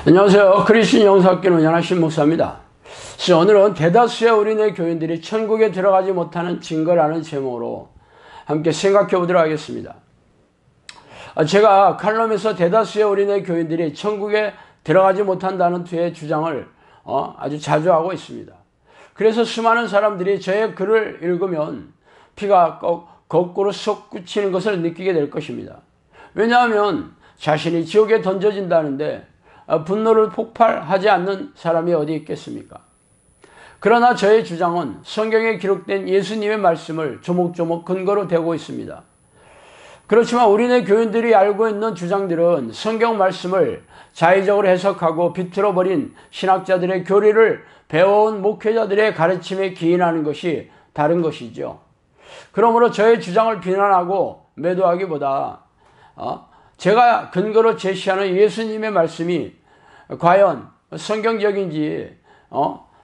안녕하세요. 그리스도인 영성학교는 연하신 목사입니다. 오늘은 대다수의 어린애 교인들이 천국에 들어가지 못하는 증거라는 제목으로 함께 생각해 보도록 하겠습니다. 제가 칼럼에서 대다수의 어린애 교인들이 천국에 들어가지 못한다는 뒤의 주장을 아주 자주 하고 있습니다. 그래서 수많은 사람들이 저의 글을 읽으면 피가 거꾸로 솟구치는 것을 느끼게 될 것입니다. 왜냐하면 자신이 지옥에 던져진다는데 분노를 폭발하지 않는 사람이 어디 있겠습니까? 그러나 저의 주장은 성경에 기록된 예수님의 말씀을 조목조목 근거로 대고 있습니다. 그렇지만 우리네 교인들이 알고 있는 주장들은 성경 말씀을 자의적으로 해석하고 비틀어버린 신학자들의 교리를 배워온 목회자들의 가르침에 기인하는 것이 다른 것이죠. 그러므로 저의 주장을 비난하고 매도하기보다 제가 근거로 제시하는 예수님의 말씀이 과연 성경적인지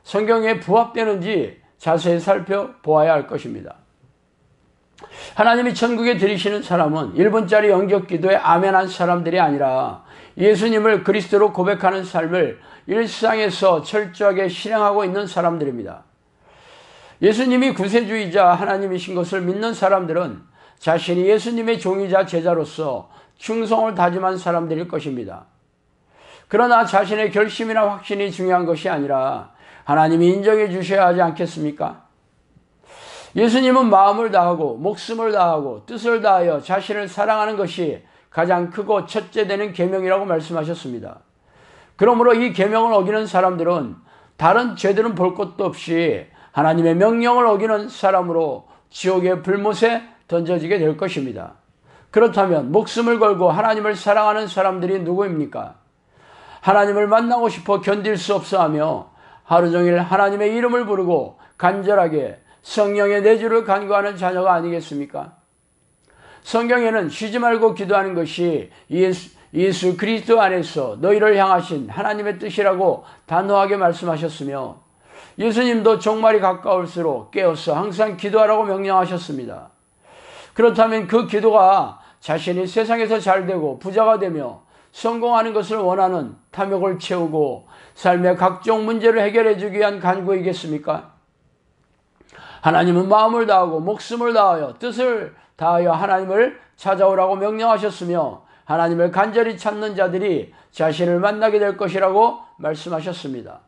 성경에 부합되는지 자세히 살펴보아야 할 것입니다. 하나님이 천국에 들이시는 사람은 1분짜리 영접기도에 아멘한 사람들이 아니라 예수님을 그리스도로 고백하는 삶을 일상에서 철저하게 실행하고 있는 사람들입니다. 예수님이 구세주이자 하나님이신 것을 믿는 사람들은 자신이 예수님의 종이자 제자로서 충성을 다짐한 사람들일 것입니다. 그러나 자신의 결심이나 확신이 중요한 것이 아니라 하나님이 인정해 주셔야 하지 않겠습니까? 예수님은 마음을 다하고 목숨을 다하고 뜻을 다하여 자신을 사랑하는 것이 가장 크고 첫째 되는 계명이라고 말씀하셨습니다. 그러므로 이 계명을 어기는 사람들은 다른 죄들은 볼 것도 없이 하나님의 명령을 어기는 사람으로 지옥의 불못에 던져지게 될 것입니다. 그렇다면 목숨을 걸고 하나님을 사랑하는 사람들이 누구입니까? 하나님을 만나고 싶어 견딜 수 없어 하며 하루 종일 하나님의 이름을 부르고 간절하게 성령의 내주를 간구하는 자녀가 아니겠습니까? 성경에는 쉬지 말고 기도하는 것이 예수 그리스도 안에서 너희를 향하신 하나님의 뜻이라고 단호하게 말씀하셨으며 예수님도 종말이 가까울수록 깨어서 항상 기도하라고 명령하셨습니다. 그렇다면 그 기도가 자신이 세상에서 잘되고 부자가 되며 성공하는 것을 원하는 탐욕을 채우고 삶의 각종 문제를 해결해 주기 위한 간구이겠습니까? 하나님은 마음을 다하고 목숨을 다하여 뜻을 다하여 하나님을 찾아오라고 명령하셨으며 하나님을 간절히 찾는 자들이 자신을 만나게 될 것이라고 말씀하셨습니다.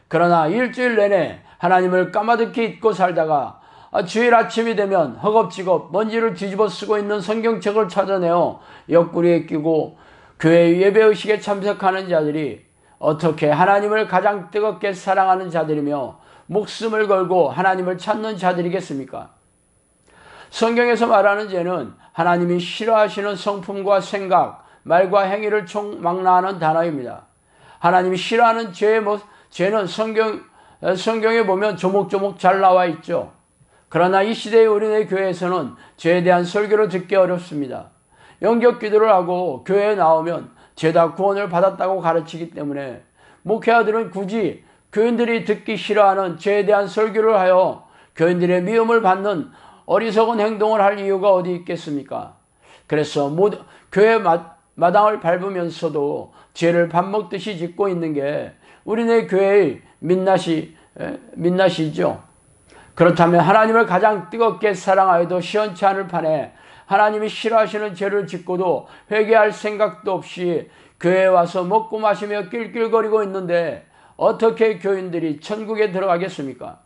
그러나 일주일 내내 하나님을 까마득히 잊고 살다가 주일 아침이 되면 허겁지겁 먼지를 뒤집어 쓰고 있는 성경책을 찾아내어 옆구리에 끼고 교회 예배의식에 참석하는 자들이 어떻게 하나님을 가장 뜨겁게 사랑하는 자들이며 목숨을 걸고 하나님을 찾는 자들이겠습니까? 성경에서 말하는 죄는 하나님이 싫어하시는 성품과 생각, 말과 행위를 총망라하는 단어입니다. 하나님이 싫어하는 죄는 성경에 보면 조목조목 잘 나와 있죠. 그러나 이 시대의 우리네 교회에서는 죄에 대한 설교를 듣기 어렵습니다. 영접 기도를 하고 교회에 나오면 죄다 구원을 받았다고 가르치기 때문에 목회자들은 굳이 교인들이 듣기 싫어하는 죄에 대한 설교를 하여 교인들의 미움을 받는 어리석은 행동을 할 이유가 어디 있겠습니까? 그래서 교회 마당을 밟으면서도 죄를 밥 먹듯이 짓고 있는 게 우리네 교회의 민낯이죠. 그렇다면 하나님을 가장 뜨겁게 사랑하여도 시원치 않을 판에 하나님이 싫어하시는 죄를 짓고도 회개할 생각도 없이 교회에 와서 먹고 마시며 낄낄거리고 있는데 어떻게 교인들이 천국에 들어가겠습니까?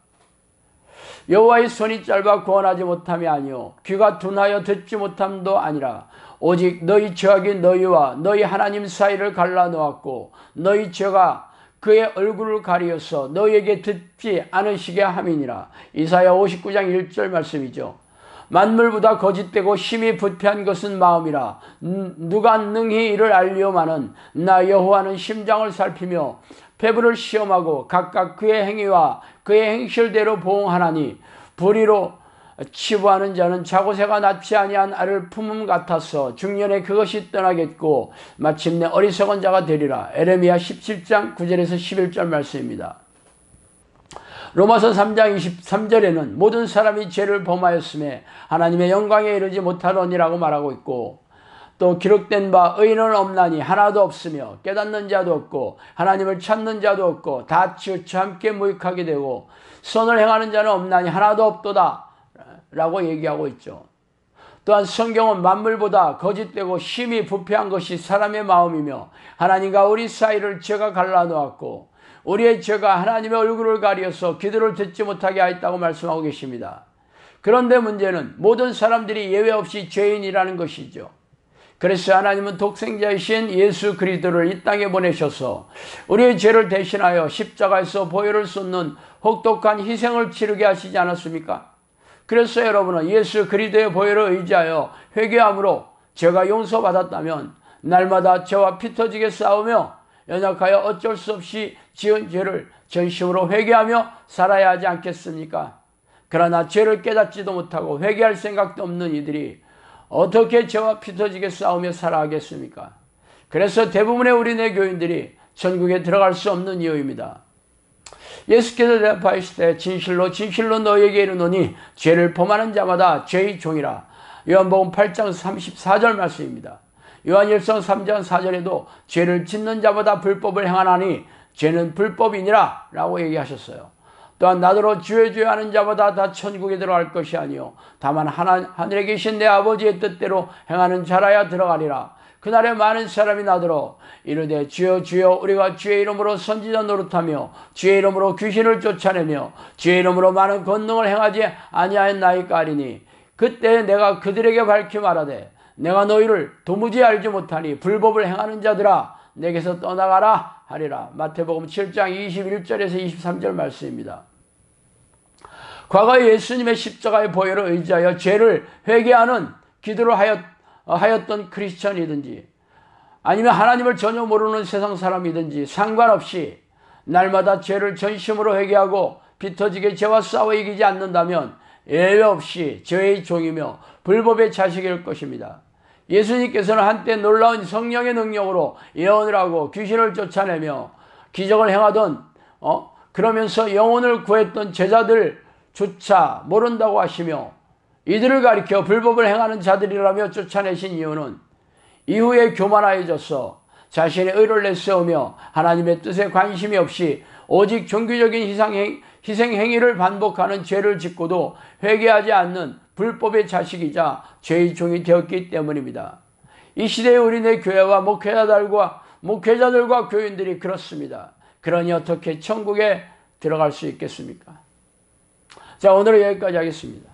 여호와의 손이 짧아 구원하지 못함이 아니요 귀가 둔하여 듣지 못함도 아니라 오직 너희 죄악이 너희와 너희 하나님 사이를 갈라놓았고 너희 죄가 그의 얼굴을 가리어서 너희에게 듣지 않으시게 함이니라. 이사야 59장 1절 말씀이죠. 만물보다 거짓되고 심히 부패한 것은 마음이라 누가 능히 이를 알리오마는 나 여호와는 심장을 살피며 배부를 시험하고 각각 그의 행위와 그의 행실대로 보응하나니 불의로 치부하는 자는 자고새가 낳지 아니한 알을 품음 같아서 중년에 그것이 떠나겠고 마침내 어리석은 자가 되리라. 에레미야 17장 9절에서 11절 말씀입니다. 로마서 3장 23절에는 모든 사람이 죄를 범하였음에 하나님의 영광에 이르지 못하더니라고 말하고 있고 또 기록된 바 의인은 없나니 하나도 없으며 깨닫는 자도 없고 하나님을 찾는 자도 없고 다 치우쳐 함께 무익하게 되고 선을 행하는 자는 없나니 하나도 없도다 라고 얘기하고 있죠. 또한 성경은 만물보다 거짓되고 심히 부패한 것이 사람의 마음이며 하나님과 우리 사이를 죄가 갈라놓았고 우리의 죄가 하나님의 얼굴을 가리어서 기도를 듣지 못하게 하였다고 말씀하고 계십니다. 그런데 문제는 모든 사람들이 예외 없이 죄인이라는 것이죠. 그래서 하나님은 독생자이신 예수 그리스도를 이 땅에 보내셔서 우리의 죄를 대신하여 십자가에서 보혈을 쏟는 혹독한 희생을 치르게 하시지 않았습니까? 그래서 여러분은 예수 그리스도의 보혈을 의지하여 회개함으로 죄가 용서받았다면 날마다 죄와 피 터지게 싸우며 연약하여 어쩔 수 없이 지은 죄를 전심으로 회개하며 살아야 하지 않겠습니까? 그러나 죄를 깨닫지도 못하고 회개할 생각도 없는 이들이 어떻게 죄와 피 터지게 싸우며 살아가겠습니까? 그래서 대부분의 우리네 교인들이 천국에 들어갈 수 없는 이유입니다. 예수께서 대답하실 때 진실로 진실로 너희에게 이르노니 죄를 범하는 자마다 죄의 종이라. 요한복음 8장 34절 말씀입니다. 요한일서 3장 4절에도 죄를 짓는 자마다 불법을 행하나니 죄는 불법이니라 라고 얘기하셨어요. 또한 나더러 주여 주여 하는 자마다 다 천국에 들어갈 것이 아니요 다만 하늘에 계신 내 아버지의 뜻대로 행하는 자라야 들어가리라. 그날에 많은 사람이 나더러 이르되 주여 주여 우리가 주의 이름으로 선지자 노릇하며 주의 이름으로 귀신을 쫓아내며 주의 이름으로 많은 권능을 행하지 아니하였나이까 하리니 그때 내가 그들에게 밝히 말하되 내가 너희를 도무지 알지 못하니 불법을 행하는 자들아 내게서 떠나가라 하리라. 마태복음 7장 21절에서 23절 말씀입니다. 과거에 예수님의 십자가의 보혈을 의지하여 죄를 회개하는 기도를 하였던 크리스천이든지 아니면 하나님을 전혀 모르는 세상 사람이든지 상관없이 날마다 죄를 전심으로 회개하고 비터지게 죄와 싸워 이기지 않는다면 예외 없이 죄의 종이며 불법의 자식일 것입니다. 예수님께서는 한때 놀라운 성령의 능력으로 예언을 하고 귀신을 쫓아내며 기적을 행하던 그러면서 영혼을 구했던 제자들조차 모른다고 하시며 이들을 가리켜 불법을 행하는 자들이라며 쫓아내신 이유는 이후에 교만하여져서 자신의 의를 내세우며 하나님의 뜻에 관심이 없이 오직 종교적인 희생행위를 반복하는 죄를 짓고도 회개하지 않는 불법의 자식이자 죄의 종이 되었기 때문입니다. 이 시대의 우리네 교회와 목회자들과 교인들이 그렇습니다. 그러니 어떻게 천국에 들어갈 수 있겠습니까? 자, 오늘은 여기까지 하겠습니다.